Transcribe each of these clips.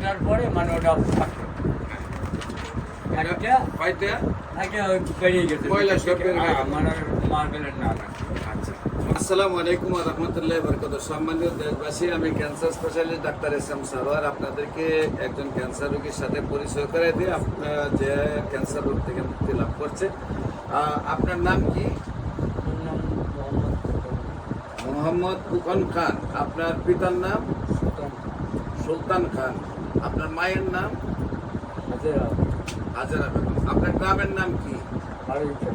দেওয়ার পরে মানে ওটা থাকলো পাইতে আগে বেরিয়ে গেছে ময়লা সব বেরিয়ে গেছে। মানে মার্বেলের না না আচ্ছা আসসালামু আলাইকুম ওয়া রাহমাতুল্লাহি ওয়া বারাকাতুহু। সম্মানিত দেশবাসী, আমি cancer specialist doctor SM. Sarwar আপনাদেরকে একজন ক্যান্সার রোগীর সাথে পরিচয় করে দিই, আপনার যে ক্যান্সার রোগ থেকে মুক্তি লাভ করছে। আপনার নাম কি? ওর নাম মোহাম্মদ ফুকন খান। আপনার পিতার নাম? সুলতান সুলতান খান। আপনার মায়ের নাম? হাজেরা হাজারা বেগম। আপনার গ্রামের নাম কি? বাড়িতে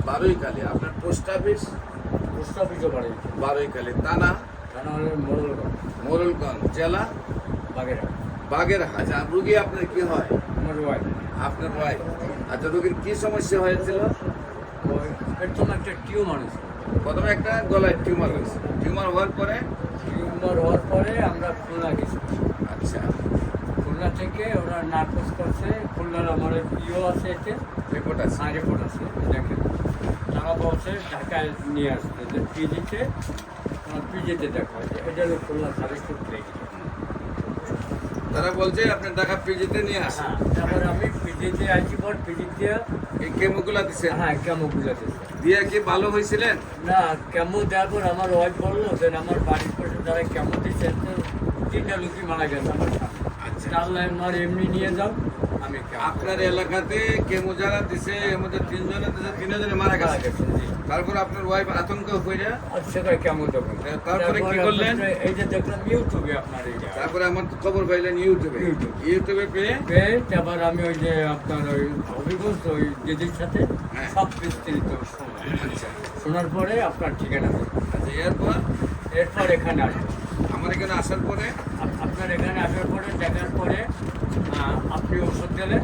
বারুইখালী। আপনার পোস্ট অফিস? পোস্ট অফিসও বাড়িতে বারুইখালী। থানা? কেন হলে মোড়লগঞ্জ মোরলগঞ্জ। জেলা? বাগেরহাট বাগেরহাট। আচ্ছা, রুগী আপনার কি হয়? আমার ওয়াইফ আপনার ভাই। আচ্ছা, রোগীর কি সমস্যা হয়েছিল? ওই এর জন্য একটা টিউমার হয়েছে প্রথমে একটা গলায় টিউমার হয়েছে। টিউমার হওয়ার পরে? টিউমার হওয়ার পরে আমরা খুলনা গেছি আচ্ছা, খুলনা থেকে ওরা নার্কোস করছে খুলনার আমার ইও আছে এতে রিপোর্ট আছে। রিপোর্ট আছে দেখেন তারা বলছে ঢাকায় নিয়ে আসতে যে পিজিতে পিজিতে দেখা হয়েছে এটা হলো খুলনা সার্ভিস করতে তারা বলছে আপনার ঢাকা পিজিতে নিয়ে আসেন। হ্যাঁ তারপরে আমি পিজিতে আইছি পর পিজিতে এই কেমোগুলা দিচ্ছেন? হ্যাঁ কেমো বুঝাতে দিয়ে কি ভালো হয়েছিলেন? না কেমো দেওয়ার পর আমার ওয়াইফ বললো যে আমার বাড়ির পাশে যারা কেমো দিচ্ছে তিনটা লোকই মারা গেছে আমার সামনে আচ্ছা, আল্লাহ আমার এমনি নিয়ে যাও আমি কেমো আপনার এলাকাতে কেমো যারা দিছে এর মধ্যে তিনজনে দিছে, তিনজনে মারা মারা গেছে। গেছে জি তারপর আপনার ওয়াইফ আতঙ্ক হয়ে আর সেটা কেমন তখন তারপরে কি করলেন? এই যে দেখলাম ইউটিউবে আপনার এই জায়গা তারপরে আমার খবর পাইলেন ইউটিউবে। ইউটিউব। ইউটিউবে পেয়ে পেয়ে তারপর আমি ওই যে আপনার ওই অভিজ্ঞতা ওই দিদির সাথে হ্যাঁ। সব বিস্তারিত শুনলাম আচ্ছা, শোনার পরে আপনার ঠিকানা দিল। আচ্ছা, এরপর এরপর এখানে আসলো আমার এখানে আসার পরে আপনার এখানে আসার পরে দেখার পরে আপনি ওষুধ দিলেন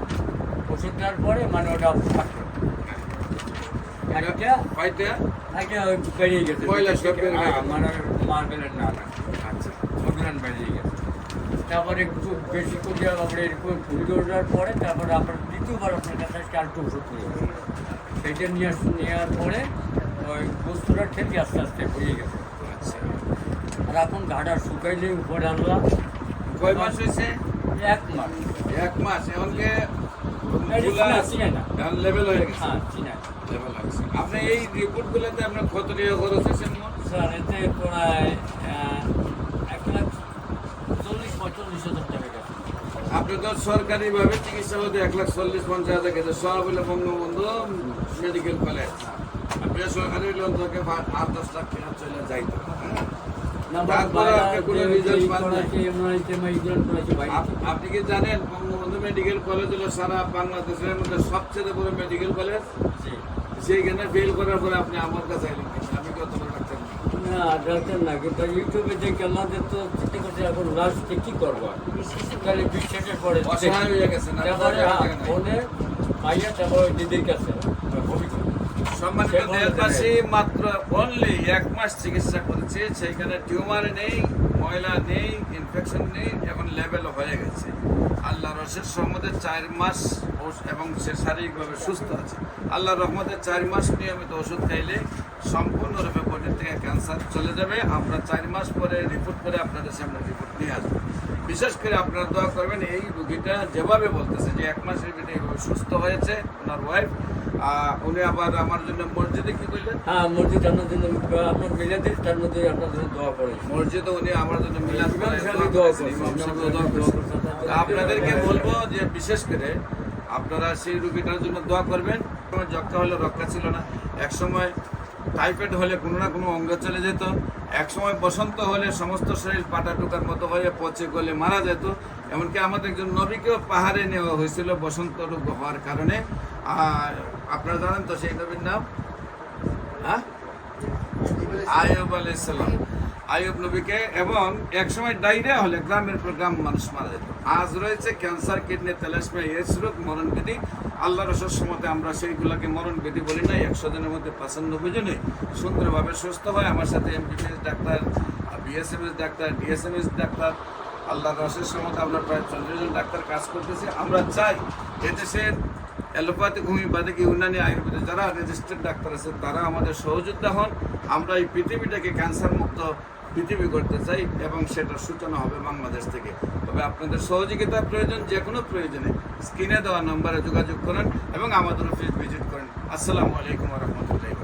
ওষুধ দেওয়ার পরে মানে ওটা থাকলো একটা পাইতে আগে ওই বেরিয়ে গেছে ময়লা সব বেরিয়ে গেছে। মানে মার্বেলের না না আচ্ছা, অভিযান বেরিয়ে গেছে তারপরে একটু বেশি করে আমরা এরকম ফুল ওঠার পরে তারপরে আমরা দ্বিতীয়বার আপনার কাছে আর একটু ওষুধ নিয়ে গেছি সেইটা নেওয়ার পরে ওই বস্তুটা ঠেকে আস্তে আস্তে হয়ে গেছে আচ্ছা। আর এখন ঘাটা শুকাইলে উপরে আনলাম কয় মাস হয়েছে? 1 মাস 1 মাস। এমনকি চিনে না লেভেল হয়ে গেছে। হ্যাঁ চিনে লেভেল হয়ে গেছে। আপনি এই রিপোর্টগুলোতে আপনার কত টাকা খরচ হয়েছে? স্যার এতে প্রায় 1,40,45,000 টাকা গেছে আপনি তো সরকারিভাবে চিকিৎসা হতে 1,40,50,000 গেছে। সব হলে বঙ্গবন্ধু মেডিকেল কলেজ। বেসরকারি লোন তোকে 8-10 লাখ টাকা চলে যাইতো। তারপরে আপনি কোনো রেজাল্ট পান নাই। আপনি কি জানেন বঙ্গবন্ধু মেডিকেল কলেজ হলো সারা বাংলাদেশের মধ্যে সবচেয়ে বড় মেডিকেল কলেজ? সেইখানে ফেল করার পরে আপনি আমার কাছে এলেন। আমি কত বড় ডাক্তার না। না ডাক্তার না কিন্তু ইউটিউবে দেখে আমাদের তো চিন্তা করছে এখন লাস্টে কি করবো তাহলে বিশ্বাসের পরে অসহায় হয়ে গেছেন। তারপরে ফোনে পাইয়া তারপর ওই দিদির কাছে সম্মানিত দেশবাসী, মাত্র অনলি 1 মাস চিকিৎসা করেছে। সেইখানে টিউমার নেই, ময়লা নেই, ইনফেকশন নেই, এখন লেভেল হয়ে গেছে। আল্লাহর অশেষ রহমতে 4 মাস এবং সে শারীরিকভাবে সুস্থ আছে। আল্লাহর রহমতে 4 মাস নিয়মিত ওষুধ খাইলে সম্পূর্ণরূপে বডির থেকে ক্যান্সার চলে যাবে। আমরা 4 মাস পরে রিপোর্ট করে আপনাদের সামনে রিপোর্ট নিয়ে আসবো। বিশেষ করে আপনারা দোয়া করবেন, এই রুগীটা যেভাবে বলতেছে যে 1 মাসের ভিতরে এইভাবে সুস্থ হয়েছে ওনার ওয়াইফ। উনি আবার আমার জন্য মসজিদে কি বললেন? হ্যাঁ মসজিদ আপনার জন্য আপনার মিলে দিন তার মধ্যে আপনার জন্য দোয়া করে মসজিদে উনি আমার জন্য মিলাদ করে ইমাম দোয়া সাহেব করেছেন। দোয়া ইমাম সাহেব করছেন। দোয়া করেছেন। আপনাদেরকে বলবো যে বিশেষ করে আপনারা সেই রুগীটার জন্য দোয়া করবেন। যক্ষা হলে রক্ষা ছিল না, এক সময় টাইফয়েড হলে কোনো না কোনো অঙ্গ চলে যেত, এক সময় বসন্ত হলে সমস্ত শরীর পাটা টুকার মতো হয়ে পচে গলে মারা যেত। এমনকি আমাদের একজন নবীকেও পাহাড়ে নেওয়া হয়েছিল বসন্ত রোগ হওয়ার কারণে। আর আপনারা জানেন তো সেই নবীর নাম? হ্যাঁ, আইয়ুব আলাইহিস সালাম। আইয়ুব নবীকে, এবং এক সময় ডায়রিয়া হলে গ্রামের পর গ্রাম মানুষ মারা যেত। আজ রয়েছে ক্যান্সার, কিডনি, তেলাসমিয়া, এইডস রোগ, মরণ ব্যাধি। আল্লাহর অশেষ মতে আমরা সেইগুলোকে মরণ ব্যাধি বলি না। 100 জনের মধ্যে 95 জনে সুন্দরভাবে সুস্থ হয়। আমার সাথে MBBS doctor, BSMS doctor, DSMS doctor, আল্লাহর অশেষ মতে আমরা প্রায় 40 জন ডাক্তার কাজ করতেছি। আমরা চাই এদেশের অ্যালোপ্যাথিক হোমিওপ্যাথিক ইউনানি আয়ুর্বেদে যারা রেজিস্টার্ড ডাক্তার আছে তারা আমাদের সহযোদ্ধা হন। আমরা এই পৃথিবীটাকে ক্যান্সার মুক্ত পৃথিবী করতে চাই এবং সেটার সূচনা হবে বাংলাদেশ থেকে। তবে আপনাদের সহযোগিতা প্রয়োজন, যে কোনো প্রয়োজনে স্ক্রিনে দেওয়া নম্বরে যোগাযোগ করেন এবং আমাদের অফিস ভিজিট করেন। আসসালামু আলাইকুম ওয়া রাহমাতুল্লাহি।